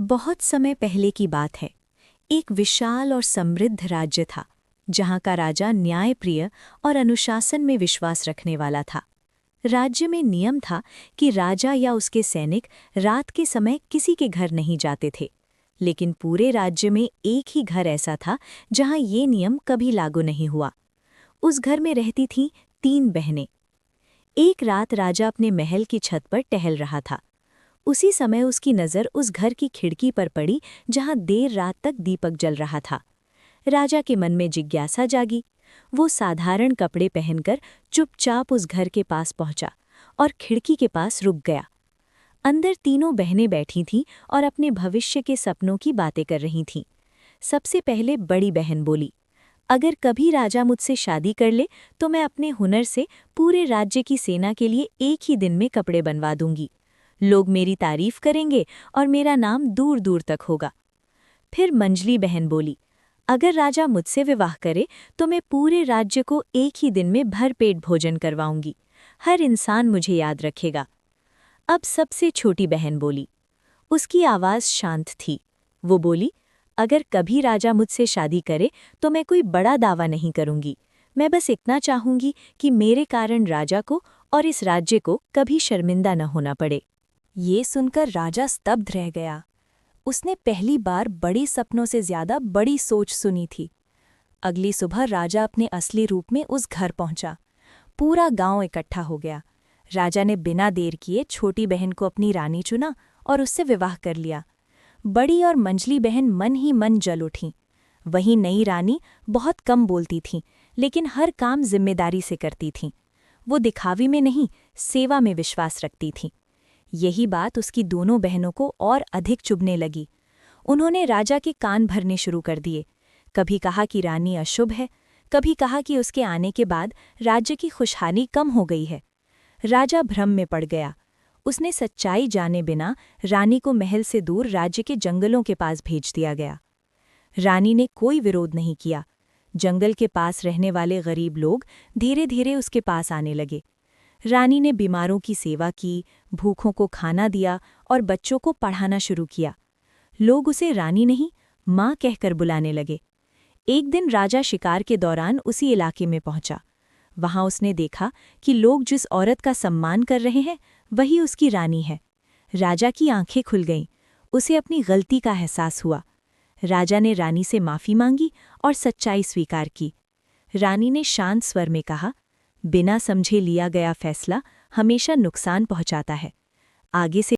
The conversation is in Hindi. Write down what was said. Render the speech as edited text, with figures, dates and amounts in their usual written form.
बहुत समय पहले की बात है। एक विशाल और समृद्ध राज्य था, जहाँ का राजा न्यायप्रिय और अनुशासन में विश्वास रखने वाला था। राज्य में नियम था कि राजा या उसके सैनिक रात के समय किसी के घर नहीं जाते थे, लेकिन पूरे राज्य में एक ही घर ऐसा था जहाँ ये नियम कभी लागू नहीं हुआ। उस घर में रहती थीं 3 बहनें। एक रात राजा अपने महल की छत पर टहल रहा था। उसी समय उसकी नज़र उस घर की खिड़की पर पड़ी जहां देर रात तक दीपक जल रहा था। राजा के मन में जिज्ञासा जागी। वो साधारण कपड़े पहनकर चुपचाप उस घर के पास पहुंचा और खिड़की के पास रुक गया। अंदर तीनों बहनें बैठी थीं और अपने भविष्य के सपनों की बातें कर रही थीं। सबसे पहले बड़ी बहन बोली, अगर कभी राजा मुझसे शादी कर ले तो मैं अपने हुनर से पूरे राज्य की सेना के लिए एक ही दिन में कपड़े बनवा दूंगी। लोग मेरी तारीफ करेंगे और मेरा नाम दूर दूर तक होगा। फिर मंजली बहन बोली, अगर राजा मुझसे विवाह करे तो मैं पूरे राज्य को एक ही दिन में भरपेट भोजन करवाऊंगी। हर इंसान मुझे याद रखेगा। अब सबसे छोटी बहन बोली। उसकी आवाज़ शांत थी। वो बोली, अगर कभी राजा मुझसे शादी करे तो मैं कोई बड़ा दावा नहीं करूंगी। मैं बस इतना चाहूंगी कि मेरे कारण राजा को और इस राज्य को कभी शर्मिंदा न होना पड़े। ये सुनकर राजा स्तब्ध रह गया। उसने पहली बार बड़े सपनों से ज्यादा बड़ी सोच सुनी थी। अगली सुबह राजा अपने असली रूप में उस घर पहुंचा। पूरा गांव इकट्ठा हो गया। राजा ने बिना देर किए छोटी बहन को अपनी रानी चुना और उससे विवाह कर लिया। बड़ी और मंजली बहन मन ही मन जल उठीं। वहीं नई रानी बहुत कम बोलती थीं, लेकिन हर काम जिम्मेदारी से करती थीं। वो दिखावी में नहीं, सेवा में विश्वास रखती थीं। यही बात उसकी दोनों बहनों को और अधिक चुभने लगी। उन्होंने राजा के कान भरने शुरू कर दिए। कभी कहा कि रानी अशुभ है, कभी कहा कि उसके आने के बाद राज्य की खुशहाली कम हो गई है। राजा भ्रम में पड़ गया। उसने सच्चाई जाने बिना रानी को महल से दूर राज्य के जंगलों के पास भेज दिया गया। रानी ने कोई विरोध नहीं किया। जंगल के पास रहने वाले गरीब लोग धीरे धीरे उसके पास आने लगे। रानी ने बीमारों की सेवा की, भूखों को खाना दिया और बच्चों को पढ़ाना शुरू किया। लोग उसे रानी नहीं, माँ कहकर बुलाने लगे। एक दिन राजा शिकार के दौरान उसी इलाके में पहुंचा। वहां उसने देखा कि लोग जिस औरत का सम्मान कर रहे हैं वही उसकी रानी है। राजा की आंखें खुल गईं। उसे अपनी गलती का एहसास हुआ। राजा ने रानी से माफ़ी मांगी और सच्चाई स्वीकार की। रानी ने शांत स्वर में कहा, बिना समझे लिया गया फैसला हमेशा नुकसान पहुंचाता है। आगे से